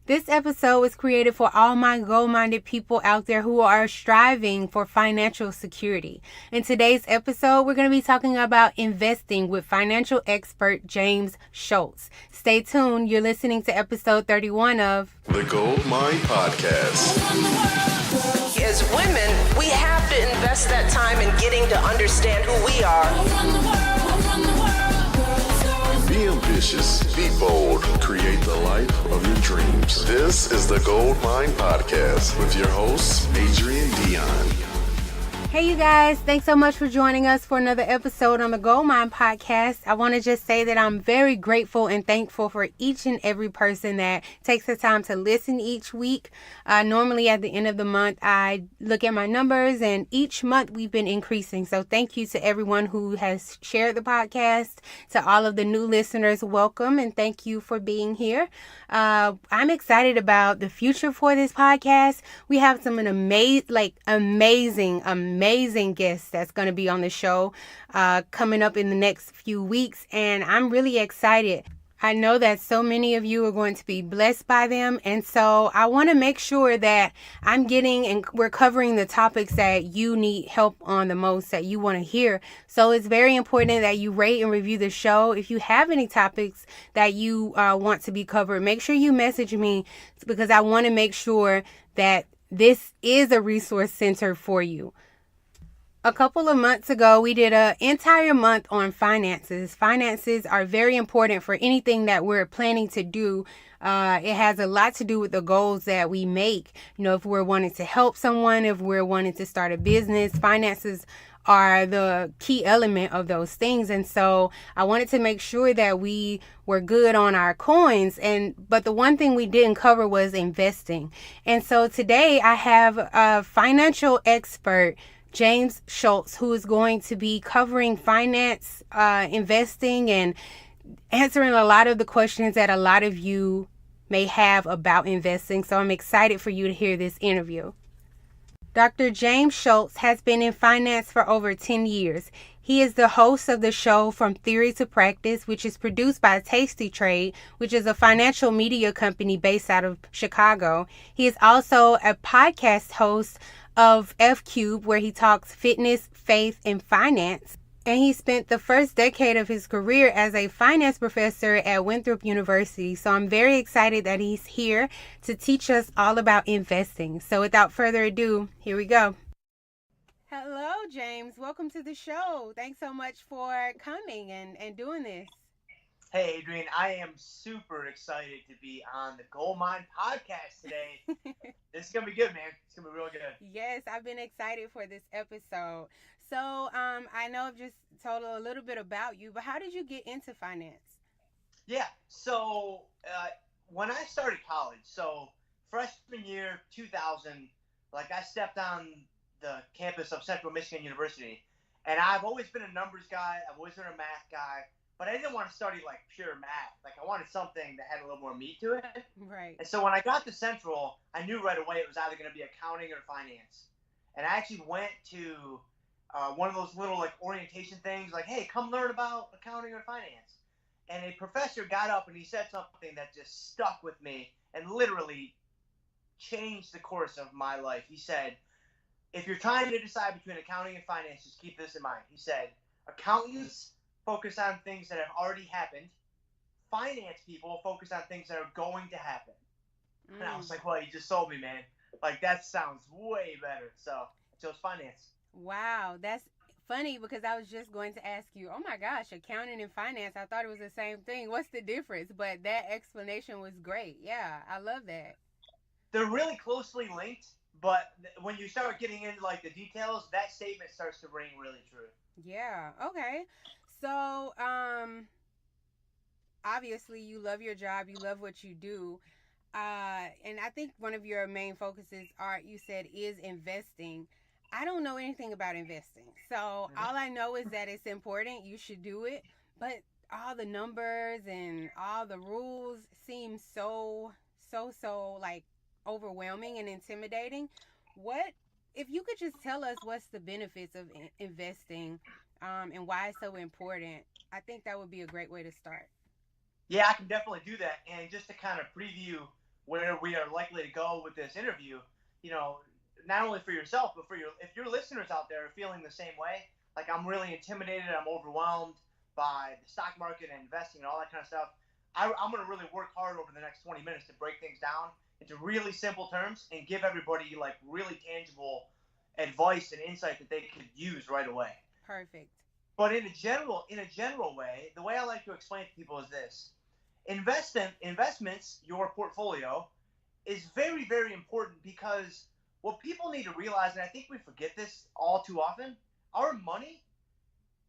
This episode was created for all my goal-minded people out there who are striving for financial security. In today's episode, we're going to be talking about investing with financial expert James Schultz. Stay tuned. You're listening to episode 31 of The Gold Mine Podcast. As women, we have to invest that time in getting to understand who we are. Be ambitious, be bold, create the life of your dreams. This is the Gold Mine Podcast with your host, Adrian Dion. Hey, you guys. Thanks so much for joining us for another episode on the Gold Mine Podcast. I want to just say that I'm very grateful and thankful for each and every person that takes the time to listen each week. Normally at the end of the month, I look at my numbers, and each month we've been increasing. So thank you to everyone who has shared the podcast. To all of the new listeners, welcome, and thank you for being here. I'm excited about the future for this podcast. We have some amazing guests that's going to be on the show coming up in the next few weeks, and I'm really excited. I know that so many of you are going to be blessed by them, and so I want to make sure that I'm getting and we're covering the topics that you need help on the most, that you want to hear. So it's very important that you rate and review the show. If you have any topics that you want to be covered, make sure you message me, because I want to make sure that this is a resource center for you. A couple of months ago, we did an entire month on finances. Finances are very important for anything that we're planning to do. It has a lot to do with the goals that we make. You know, if we're wanting to help someone, if we're wanting to start a business, finances are the key element of those things. And so I wanted to make sure that we were good on our coins. But the one thing we didn't cover was investing. And so today I have a financial expert, James Schultz, who is going to be covering finance, investing, and answering a lot of the questions that a lot of you may have about investing. So I'm excited for you to hear this interview. Dr. James Schultz has been in finance for over 10 years. He is the host of the show From Theory to Practice, which is produced by Tasty Trade, which is a financial media company based out of Chicago. He is also a podcast host of F Cube, where he talks fitness, faith, and finance. And he spent the first decade of his career as a finance professor at Winthrop University. So I'm very excited that he's here to teach us all about investing. So without further ado, here we go. Hello, James. Welcome to the show. Thanks so much for coming and doing this. Hey, Adrian, I am super excited to be on the Gold Mine Podcast today. This is going to be good, man. It's going to be real good. Yes, I've been excited for this episode. So I know I've just told a little bit about you, but how did you get into finance? Yeah, so when I started college, so freshman year 2000, I stepped on the campus of Central Michigan University, and I've always been a numbers guy. I've always been a math guy. But I didn't want to study pure math. I wanted something that had a little more meat to it. Right. And so when I got to Central, I knew right away it was either going to be accounting or finance. And I actually went to one of those little orientation things, hey, come learn about accounting or finance. And a professor got up and he said something that just stuck with me and literally changed the course of my life. He said, if you're trying to decide between accounting and finance, just keep this in mind. He said, accountants focus on things that have already happened. Finance people focus on things that are going to happen. And I was like, well, you just sold me, man. That sounds way better. So I chose finance. Wow, that's funny, because I was just going to ask you, oh my gosh, accounting and finance, I thought it was the same thing. What's the difference? But that explanation was great. Yeah, I love that. They're really closely linked, but when you start getting into the details, that statement starts to ring really true. Yeah, okay. So, obviously you love your job, you love what you do. And I think one of your main focuses is investing. I don't know anything about investing. So all I know is that it's important. You should do it. But all the numbers and all the rules seem so overwhelming and intimidating. If you could just tell us what's the benefits of investing, and why it's so important, I think that would be a great way to start. Yeah, I can definitely do that. And just to kind of preview where we are likely to go with this interview, you know, not only for yourself, but for if your listeners out there are feeling the same way, like I'm really intimidated, I'm overwhelmed by the stock market and investing and all that kind of stuff, I'm going to really work hard over the next 20 minutes to break things down into really simple terms and give everybody like really tangible advice and insight that they could use right away. Perfect. But in a general way, the way I like to explain it to people is this: investments, your portfolio, is very, very important, because what people need to realize, and I think we forget this all too often, our money,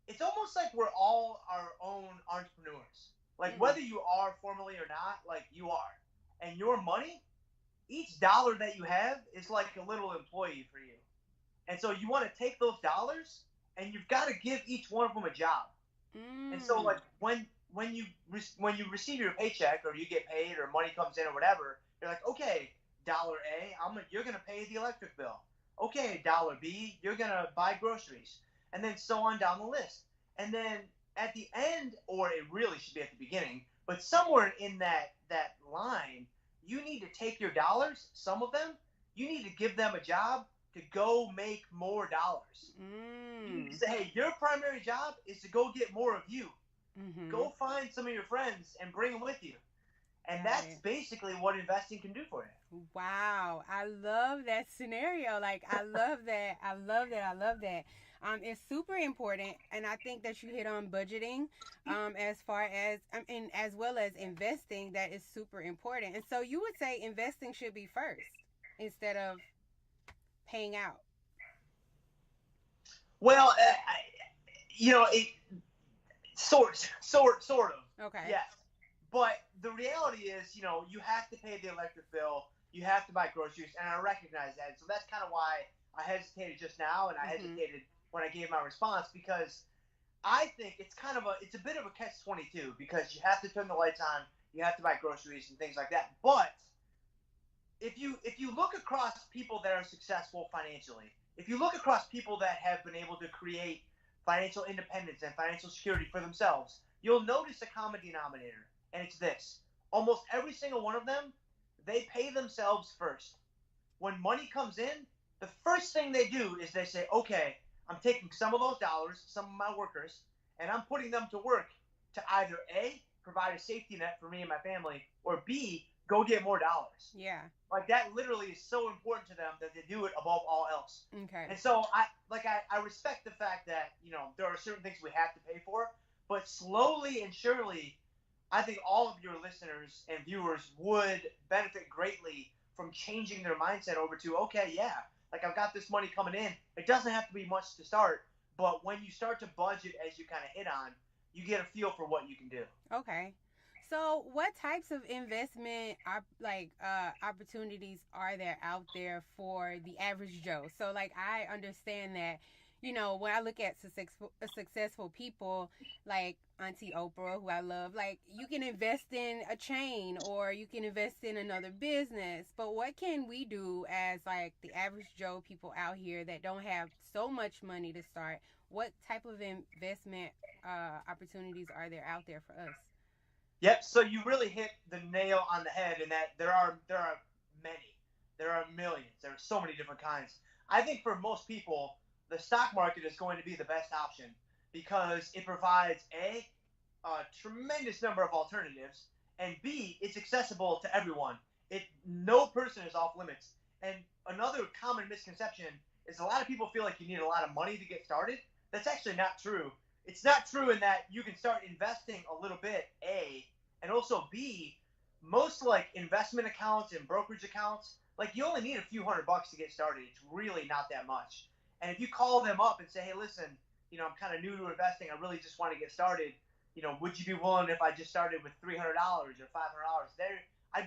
it's almost like we're all our own entrepreneurs. Like whether you are formally or not, like you are. And your money, each dollar that you have is like a little employee for you. And so you want to take those dollars and you've got to give each one of them a job. And so like when you receive your paycheck or you get paid or money comes in or whatever, you're like, okay, dollar A, you're going to pay the electric bill. Okay, dollar B, you're going to buy groceries. And then so on down the list. And then at the end, or it really should be at the beginning, but somewhere in that line, you need to take your dollars, some of them, you need to give them a job to go make more dollars. You need to say, hey, your primary job is to go get more of you. Go find some of your friends and bring them with you. And that's basically what investing can do for you. Wow. I love that scenario. Like, I love that. I love that. I love that. It's super important, and I think that you hit on budgeting, as far as, and as well as investing. That is super important. And so you would say investing should be first instead of paying out. Well, sort of. Okay. Yes. But the reality is, you have to pay the electric bill. You have to buy groceries, and I recognize that. So that's kind of why I hesitated just now, and I hesitated when I gave my response, because I think it's a bit of a catch-22, because you have to turn the lights on, you have to buy groceries and things like that. But if you look across people that are successful financially, if you look across people that have been able to create financial independence and financial security for themselves, you'll notice a common denominator, and it's this: almost every single one of them, they pay themselves first. When money comes in, the first thing they do is they say, okay, I'm taking some of those dollars, some of my workers, and I'm putting them to work to either A, provide a safety net for me and my family, or B, go get more dollars. Yeah. Like, that literally is so important to them that they do it above all else. Okay. And so I respect the fact that, there are certain things we have to pay for, but slowly and surely, I think all of your listeners and viewers would benefit greatly from changing their mindset over to, okay, yeah, like I've got this money coming in. It doesn't have to be much to start, but when you start to budget, as you kind of hit on, you get a feel for what you can do. Okay. So what types of investment opportunities are there out there for the average Joe? So like, I understand that, when I look at successful people like Auntie Oprah, who I love, like, you can invest in a chain or you can invest in another business. But what can we do as like the average Joe people out here that don't have so much money to start? What type of investment opportunities are there out there for us? Yep. So you really hit the nail on the head in that there are many. There are millions. There are so many different kinds. I think for most people, the stock market is going to be the best option, because it provides a tremendous number of alternatives, and B, it's accessible to everyone. No person is off limits. And another common misconception is a lot of people feel like you need a lot of money to get started. That's actually not true. It's not true in that you can start investing a little bit, A, and also B, most like investment accounts and brokerage accounts, like you only need a few $100 to get started. It's really not that much. And if you call them up and say, hey, listen, I'm kind of new to investing, I really just want to get started, would you be willing if I just started with $300 or $500? I'd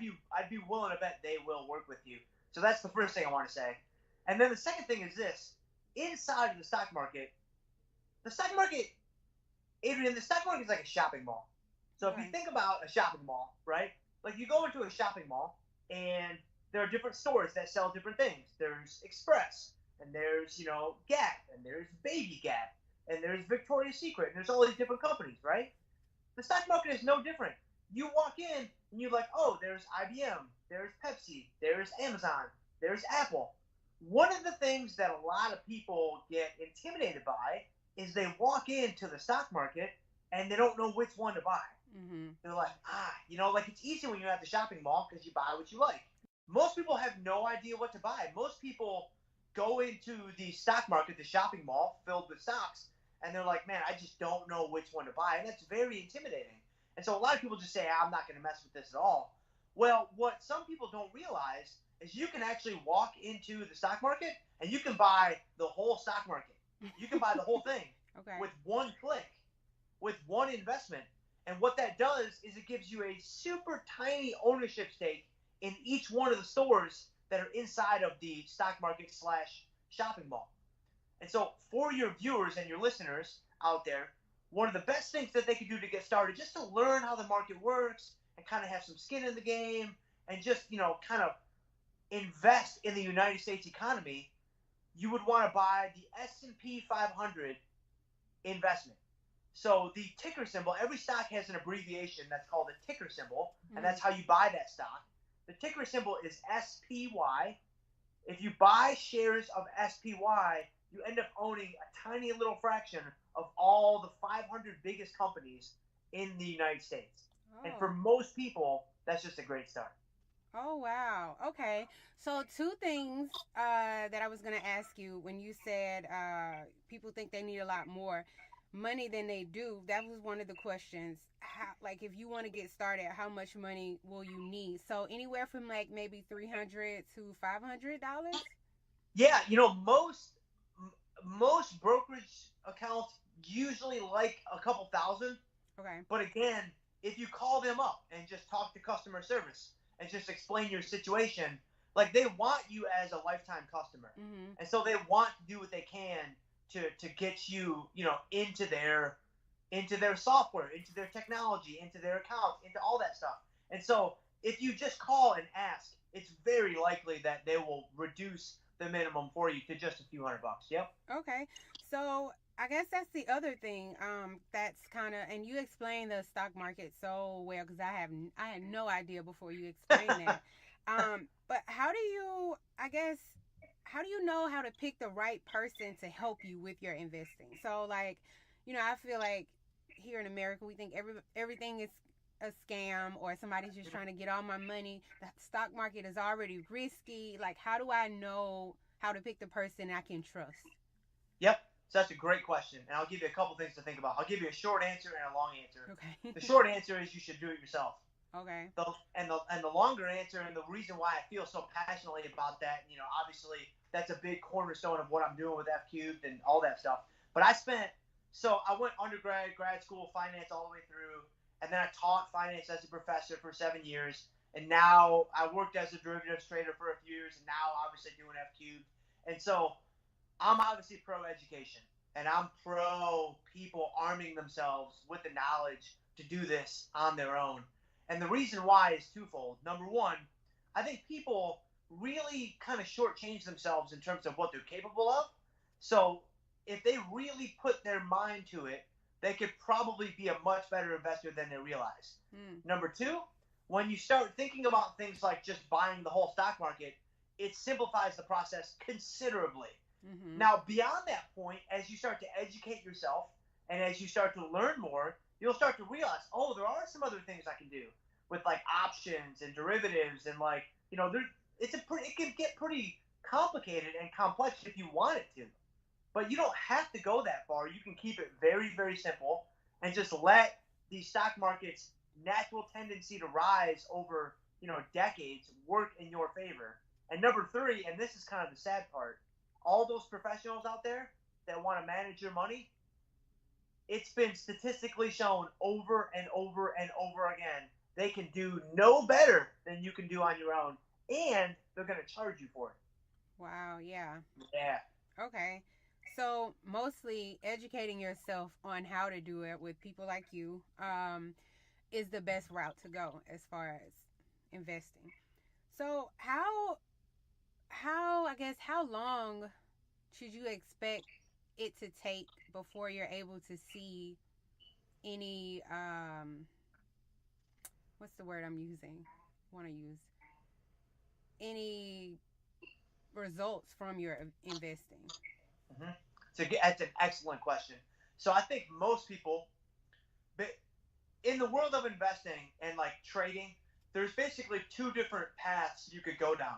be willing to bet they will work with you. So that's the first thing I want to say. And then the second thing is this: inside of the stock market, Adrian, the stock market is like a shopping mall. So if you think about a shopping mall, right? Like, you go into a shopping mall and there are different stores that sell different things. There's Express, and there's, Gap, and there's Baby Gap, and there's Victoria's Secret, and there's all these different companies, right? The stock market is no different. You walk in and you're like, oh, there's IBM, there's Pepsi, there's Amazon, there's Apple. One of the things that a lot of people get intimidated by is they walk into the stock market and they don't know which one to buy. Mm-hmm. They're like, like it's easy when you're at the shopping mall because you buy what you like. Most people have no idea what to buy. Most people go into the stock market, the shopping mall filled with stocks, and they're like, man, I just don't know which one to buy. And that's very intimidating. And so a lot of people just say, I'm not going to mess with this at all. Well, what some people don't realize is you can actually walk into the stock market and you can buy the whole stock market. You can buy the whole thing with one click, with one investment. And what that does is it gives you a super tiny ownership stake in each one of the stores that are inside of the stock market / shopping mall. And so for your viewers and your listeners out there, one of the best things that they can do to get started, just to learn how the market works and kind of have some skin in the game and just, kind of invest in the United States economy, you would want to buy the S&P 500 investment. So the ticker symbol, every stock has an abbreviation that's called a ticker symbol, and that's how you buy that stock. The ticker symbol is SPY. If you buy shares of SPY, you end up owning a tiny little fraction of all the 500 biggest companies in the United States. Oh. And for most people, that's just a great start. Oh, wow. Okay. So 2 things that I was going to ask you when you said people think they need a lot more money than they do. That was one of the questions. How, like, if you want to get started, how much money will you need? So anywhere from like maybe $300 to $500? Yeah, most brokerage accounts usually like a couple thousand. Okay. But again, if you call them up and just talk to customer service and just explain your situation, like they want you as a lifetime customer. Mm-hmm. And so they want to do what they can to get you, into their software, into their technology, into their account, into all that stuff. And so if you just call and ask, it's very likely that they will reduce the minimum for you to just a few $100. Yep. Okay. So I guess that's the other thing. That's kind of, and you explained the stock market so well because I had no idea before you explained that. But how do you know how to pick the right person to help you with your investing? So like, I feel like here in America we think everything is a scam or somebody's just trying to get all my money. The stock market is already risky. Like, how do I know how to pick the person I can trust? Yep. So that's a great question. And I'll give you a couple things to think about. I'll give you a short answer and a long answer. Okay. The short answer is you should do it yourself. Okay. And the longer answer, and the reason why I feel so passionately about that, obviously that's a big cornerstone of what I'm doing with F Cubed and all that stuff. But I went undergrad, grad school, finance all the way through, and then I taught finance as a professor for 7 years. And now I worked as a derivatives trader for a few years, and now obviously doing F Cubed. And so I'm obviously pro education, and I'm pro people arming themselves with the knowledge to do this on their own. And the reason why is twofold. Number one, I think people really kind of shortchange themselves in terms of what they're capable of. So if they really put their mind to it, they could probably be a much better investor than they realize. Number two, when you start thinking about things like just buying the whole stock market, it simplifies the process considerably. Mm-hmm. Now, beyond that point, as you start to educate yourself and as you start to learn more, you'll start to realize, there are some other things I can do with like options and derivatives and like, it can get pretty complicated and complex if you want it to. But you don't have to go that far. You can keep it very, very simple and just let the stock market's natural tendency to rise over, decades work in your favor. And number three, and this is kind of the sad part, all those professionals out there that want to manage your money, it's been statistically shown over and over and over again, they can do no better than you can do on your own, and they're going to charge you for it. Wow, yeah. Yeah. Okay. So mostly educating yourself on how to do it with people like you is the best route to go as far as investing. So how long should you expect it to take before you're able to see any what's the word I'm using? Want to use results from your investing? Mm-hmm. So that's an excellent question. So I think most people, in the world of investing and like trading, there's basically two different paths you could go down.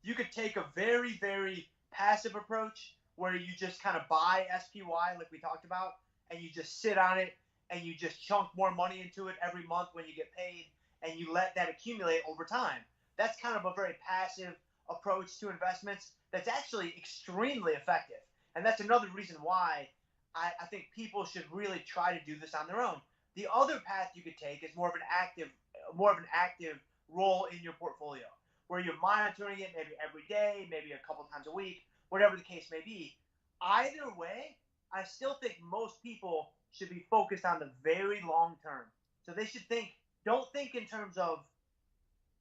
You could take a very, very passive approach where you just kind of buy SPY like we talked about, and you just sit on it and you just chunk more money into it every month when you get paid, and you let that accumulate over time. That's kind of a very passive approach to investments that's actually extremely effective. And that's another reason why I think people should really try to do this on their own. The other path you could take is more of an active role in your portfolio, where you're monitoring it maybe every day, maybe a couple times a week, whatever the case may be. Either way, I still think most people should be focused on the very long term. So they should don't think in terms of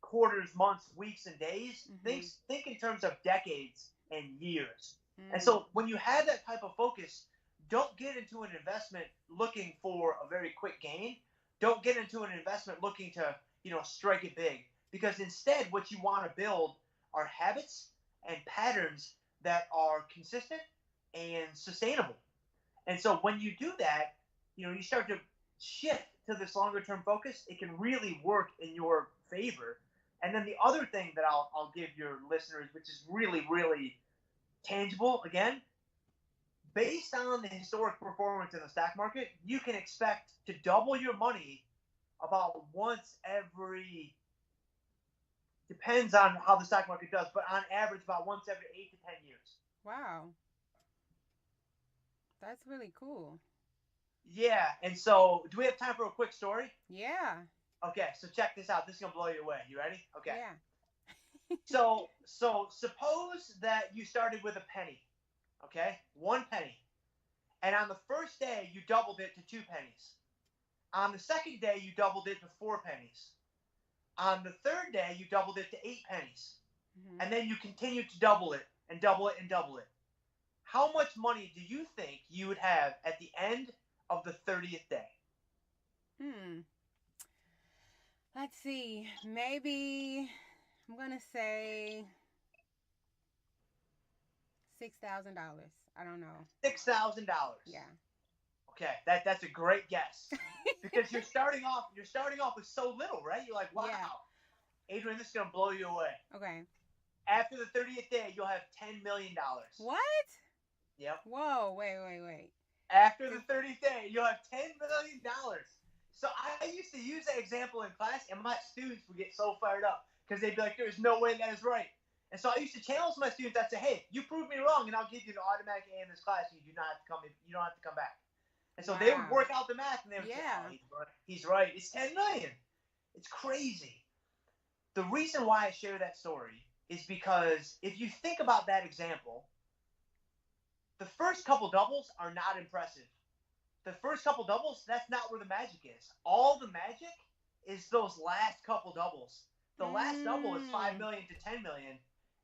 quarters, months, weeks, and days. Mm-hmm. Think in terms of decades and years. Mm. And so when you have that type of focus, don't get into an investment looking for a very quick gain. Don't get into an investment looking to, strike it big. Because instead, what you want to build are habits and patterns that are consistent and sustainable. And so when you do that, you start to shift to this longer term focus. It can really work in your favor. And then the other thing that I'll give your listeners, which is really, really tangible, again, based on the historic performance in the stock market, you can expect to double your money about once every, depends on how the stock market does, but on average about once every 8 to 10 years. Wow. That's really cool. Yeah, and so do we have time for a quick story? Yeah. Okay, so check this out. This is going to blow you away. You ready? Okay. Yeah. So suppose that you started with a penny, okay? 1 penny. And on the first day, you doubled it to 2 pennies. On the second day, you doubled it to 4 pennies. On the third day, you doubled it to 8 pennies. Mm-hmm. And then you continued to double it and double it and double it. How much money do you think you would have at the end of the 30th day? Let's see. Maybe I'm going to say $6,000. I don't know. $6,000. Yeah. Okay, that's a great guess. Because you're starting off with so little, right? You're like, wow. Yeah. Adrian, this is going to blow you away. Okay. After the 30th day, you'll have $10 million. What? Yep. Whoa, wait. After the 30th day, you'll have $10 million. So I used to use that example in class, and my students would get so fired up because they'd be like, there's no way that is right. And so I used to challenge my students. I'd say, hey, you prove me wrong, and I'll give you an automatic A in this class, and you don't have to come back. And so they would work out the math, and they would say, oh, he's right. It's $10 million. It's crazy. The reason why I share that story is because if you think about that example, the first couple doubles are not impressive. The first couple doubles, that's not where the magic is. All the magic is those last couple doubles. The last double is $5 million to $10 million,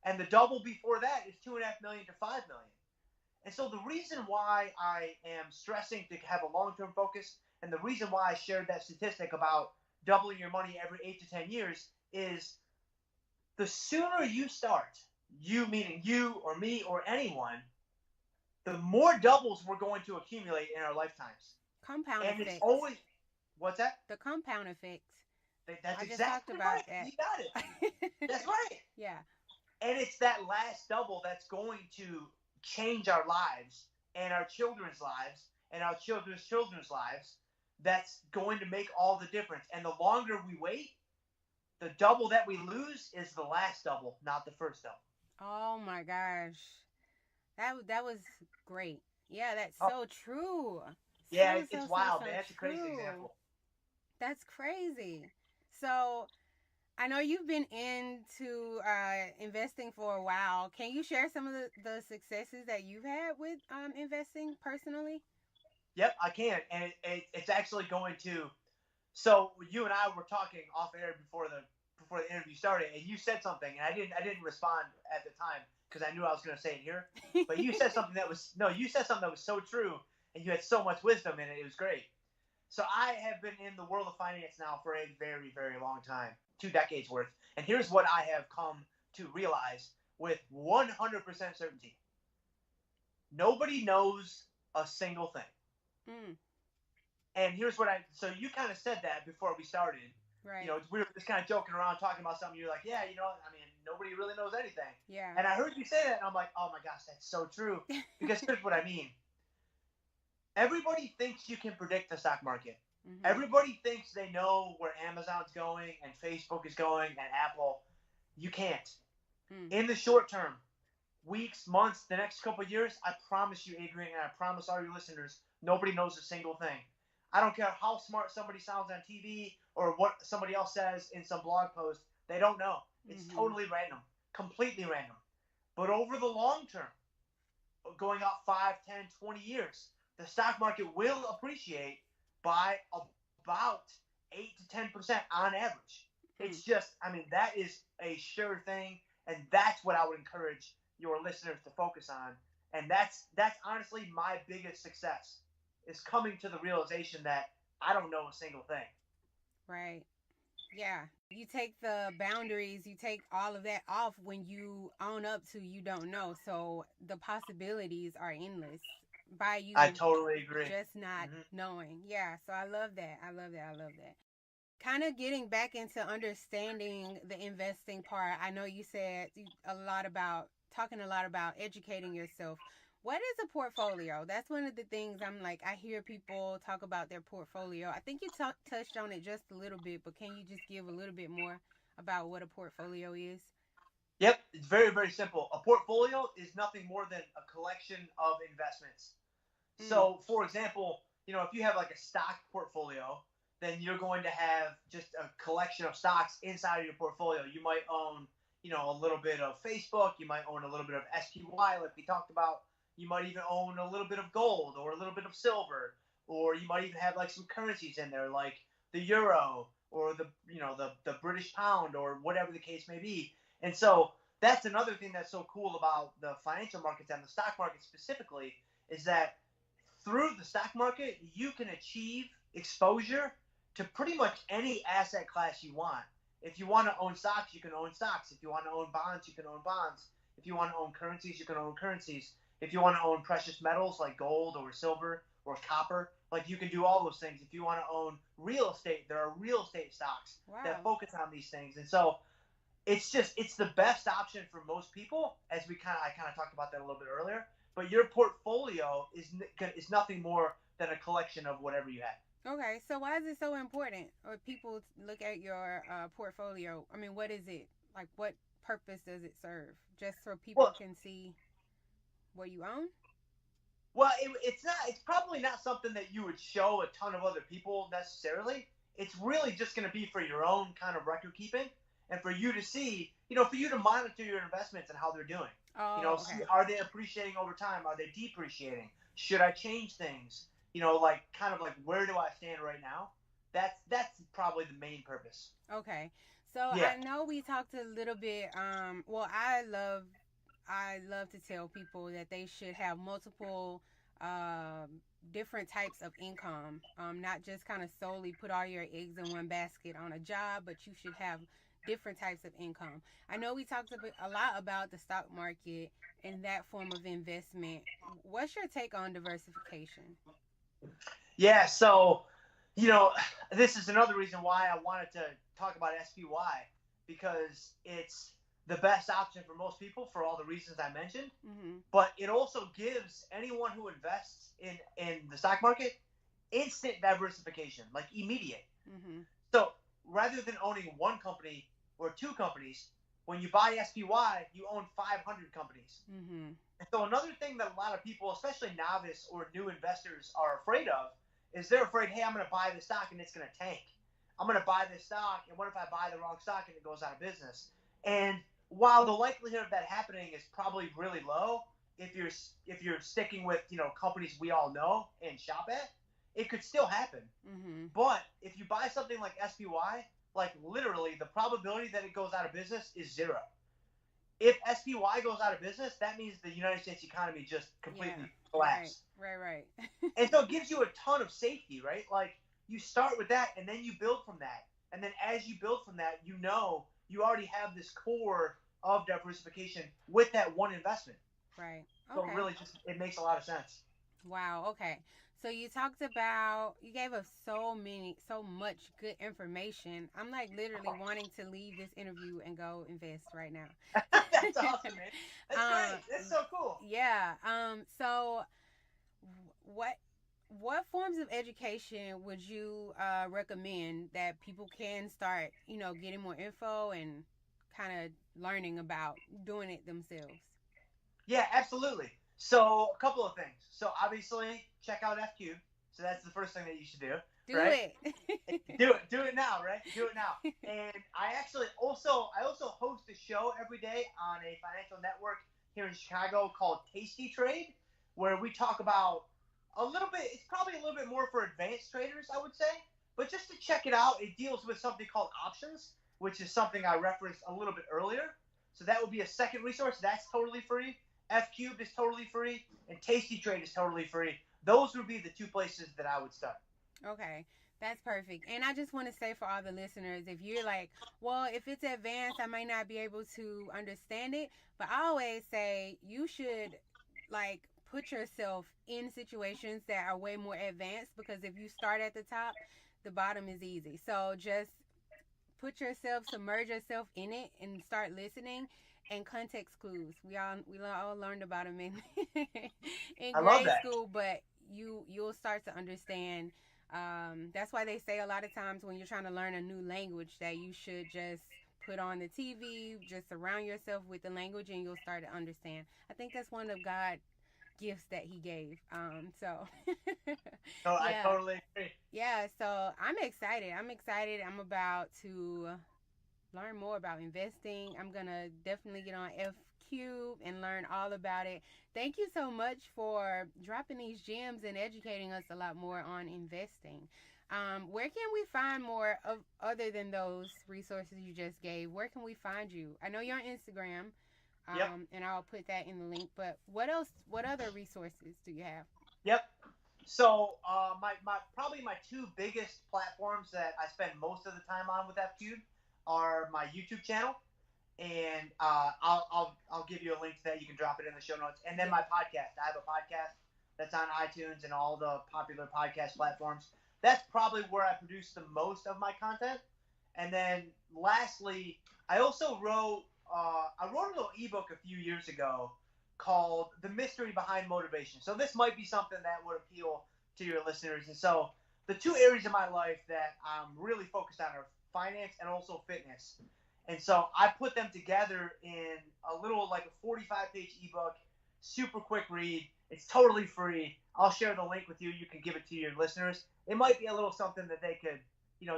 and the double before that is $2.5 million to $5 million. And so the reason why I am stressing to have a long-term focus, and the reason why I shared that statistic about doubling your money every 8 to 10 years is the sooner you start, you meaning you or me or anyone, the more doubles we're going to accumulate in our lifetimes. Compound and effect. It's always, what's that? The compound effect. That's I exactly just talked about right. that. You got it. That's right. Yeah. And it's that last double that's going to change our lives and our children's lives and our children's children's lives. That's going to make all the difference. And the longer we wait, the double that we lose is the last double, not the first double. Oh my gosh. That was great. Yeah, that's so true. Yeah, it's wild, man. That's a crazy example. That's crazy. So, I know you've been into investing for a while. Can you share some of the successes that you've had with investing personally? Yep, I can. And it's actually going to. So you and I were talking off air before the interview started, and you said something, and I didn't respond at the time because I knew I was going to say it here. But you said something that was so true, and you had so much wisdom in it. It was great. So I have been in the world of finance now for a very, very long time, 2 decades worth. And here's what I have come to realize with 100% certainty. Nobody knows a single thing. Mm. And here's what so you kind of said that before we started. Right. You know, we were just kind of joking around talking about something. You're like, yeah, you know, I mean, nobody really knows anything. Yeah. And I heard you say that, and I'm like, oh my gosh, that's so true. Because here's what I mean. Everybody thinks you can predict the stock market. Mm-hmm. Everybody thinks they know where Amazon's going and Facebook is going and Apple. You can't. In the short term, weeks, months, the next couple of years, I promise you, Adrian, and I promise all your listeners, nobody knows a single thing. I don't care how smart somebody sounds on TV or what somebody else says in some blog post. They don't know. It's totally random, completely random. But over the long term, going out 5, 10, 20 years, the stock market will appreciate by about 8 to 10% on average. It's just, I mean, that is a sure thing, and that's what I would encourage your listeners to focus on. And that's honestly my biggest success, is coming to the realization that I don't know a single thing. Right. Yeah. You take the boundaries, you take all of that off when you own up to you don't know. So the possibilities are endless by you. I totally agree. Just not knowing. Yeah. So I love that. I love that. Kind of getting back into understanding the investing part. I know you said talking a lot about educating yourself. What is a portfolio? That's one of the things I'm like, I hear people talk about their portfolio. I think you touched on it just a little bit, but can you just give a little bit more about what a portfolio is? Yep, it's very, very simple. A portfolio is nothing more than a collection of investments. So, for example, you know, if you have like a stock portfolio, then you're going to have just a collection of stocks inside of your portfolio. You might own, you know, a little bit of Facebook. You might own a little bit of SPY, like we talked about. You might even own a little bit of gold or a little bit of silver, or you might even have like some currencies in there, like the euro or the British pound or whatever the case may be. And so that's another thing that's so cool about the financial markets and the stock market specifically, is that through the stock market, you can achieve exposure to pretty much any asset class you want. If you want to own stocks, you can own stocks. If you want to own bonds, you can own bonds. If you want to own currencies, you can own currencies. If you want to own precious metals like gold or silver or copper, like you can do all those things. If you want to own real estate, there are real estate stocks that focus on these things. And so it's the best option for most people, as I kind of talked about that a little bit earlier. But your portfolio is nothing more than a collection of whatever you have. Okay, so why is it so important? Or people look at your portfolio? I mean, what is it? Like, what purpose does it serve? Just so people can see what you own? Well, it's probably not something that you would show a ton of other people necessarily. It's really just going to be for your own kind of record keeping, and for you to see, you know, for you to monitor your investments and how they're doing. Oh, you know, see, are they appreciating over time? Are they depreciating? Should I change things? You know, like kind of like, where do I stand right now? That's probably the main purpose. Okay. So I know we talked a little bit. Well, I love to tell people that they should have multiple different types of income. Not just kind of solely put all your eggs in one basket on a job, but you should have different types of income. I know we talked a lot about the stock market and that form of investment. What's your take on diversification? Yeah, so, you know, this is another reason why I wanted to talk about SPY, because it's the best option for most people for all the reasons I mentioned. But it also gives anyone who invests in the stock market instant diversification, like immediate. So rather than owning one company or two companies, when you buy SPY, you own 500 companies. And so another thing that a lot of people, especially novice or new investors, are afraid of is they're afraid, hey, I'm going to buy this stock and it's going to tank. I'm going to buy this stock, and what if I buy the wrong stock and it goes out of business? And while the likelihood of that happening is probably really low, if you're sticking with, you know, companies we all know and shop at, it could still happen. But if you buy something like SPY, like literally the probability that it goes out of business is zero. If SPY goes out of business, that means the United States economy just completely collapsed. Right. And so it gives you a ton of safety, right? Like, you start with that, and then you build from that. And then as you build from that, you know you already have this core of diversification with that one investment. Right. So Okay. really just, it makes a lot of sense. Wow. Okay. So you gave us so much good information. I'm like literally wanting to leave this interview and go invest right now. That's awesome, man. That's great. That's so cool. Yeah. So what forms of education would you recommend that people can start, getting more info and kind of learning about doing it themselves? Yeah, absolutely. So a couple of things. So obviously check out FQ. So that's the first thing that you should do. Do right? it. Do it now, right? Do it now. And I actually also host a show every day on a financial network here in Chicago called Tasty Trade, where we talk about a little bit. It's probably a little bit more for advanced traders, I would say. But just to check it out, it deals with something called options, which is something I referenced a little bit earlier. So that would be a second resource. That's totally free. F Cubed is totally free, and Tasty Trade is totally free. Those would be the two places that I would start. Okay, that's perfect. And I just want to say for all the listeners, if you're like, well, if it's advanced, I might not be able to understand it. But I always say you should like put yourself in situations that are way more advanced, because if you start at the top, the bottom is easy. So just submerge yourself in it and start listening. And context clues. We all learned about them in grade school, but you'll start to understand. That's why they say a lot of times when you're trying to learn a new language that you should just put on the TV, just surround yourself with the language, and you'll start to understand. I think that's one of God's gifts that He gave. So No, I totally agree. Yeah, so I'm excited. I'm about to learn more about investing. I'm gonna definitely get on FQ and learn all about it. Thank you so much for dropping these gems and educating us a lot more on investing. Where can we find more of other than those resources you just gave? Where can we find you? I know you're on Instagram, Yep. and I'll put that in the link. But what else? What other resources do you have? Yep. So probably my two biggest platforms that I spend most of the time on with FQ are my YouTube channel, and I'll give you a link to that. You can drop it in the show notes, and then my podcast. I have a podcast that's on iTunes and all the popular podcast platforms. That's probably where I produce the most of my content. And then lastly, I also wrote a little ebook a few years ago called The Mystery Behind Motivation. So this might be something that would appeal to your listeners. And so the two areas of my life that I'm really focused on are finance and also fitness. And so I put them together in a little, like a 45-page ebook, super quick read. It's totally free. I'll share the link with you. You can give it to your listeners. It might be a little something that they could,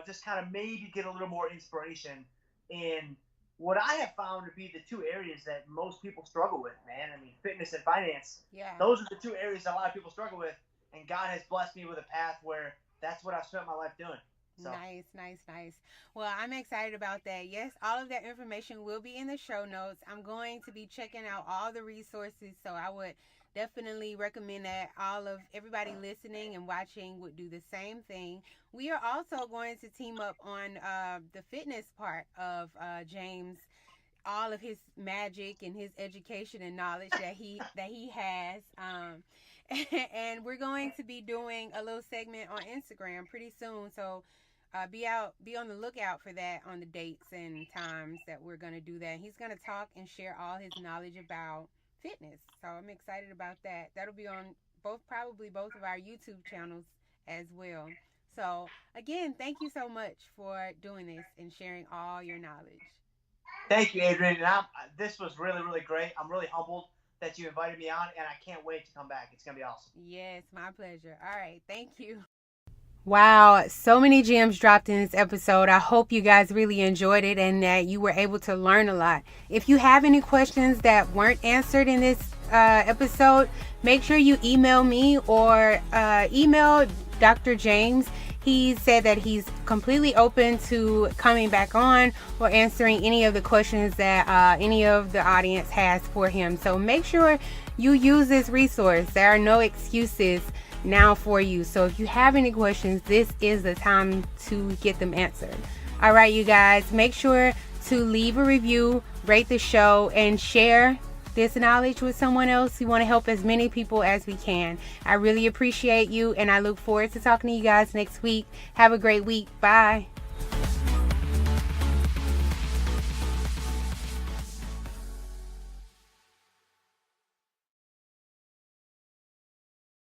just kind of maybe get a little more inspiration in what I have found to be the two areas that most people struggle with, man. I mean, fitness and finance. Yeah. Those are the two areas that a lot of people struggle with. And God has blessed me with a path where that's what I've spent my life doing. So. Nice. Well, I'm excited about that. Yes, all of that information will be in the show notes. I'm going to be checking out all the resources, so I would definitely recommend that everybody listening and watching would do the same thing. We are also going to team up on the fitness part of James, all of his magic and his education and knowledge that he has. And we're going to be doing a little segment on Instagram pretty soon. So be on the lookout for that on the dates and times that we're going to do that. He's going to talk and share all his knowledge about fitness. So I'm excited about that. That'll be on probably both of our YouTube channels as well. So again, thank you so much for doing this and sharing all your knowledge. Thank you, Adrian. And this was really, really great. I'm really humbled that you invited me on, and I can't wait to come back. It's going to be awesome. Yes, my pleasure. All right. Thank you. Wow, so many gems dropped in this episode. I hope you guys really enjoyed it and that you were able to learn a lot. If you have any questions that weren't answered in this episode, make sure you email me or email Dr. James. He said that he's completely open to coming back on or answering any of the questions that any of the audience has for him. So make sure you use this resource. There are no excuses now for you. So if you have any questions, this is the time to get them answered. All right, you guys, make sure to leave a review, rate the show, and share this knowledge with someone else. We want to help as many people as we can. I really appreciate you, and I look forward to talking to you guys next week. Have a great week. Bye.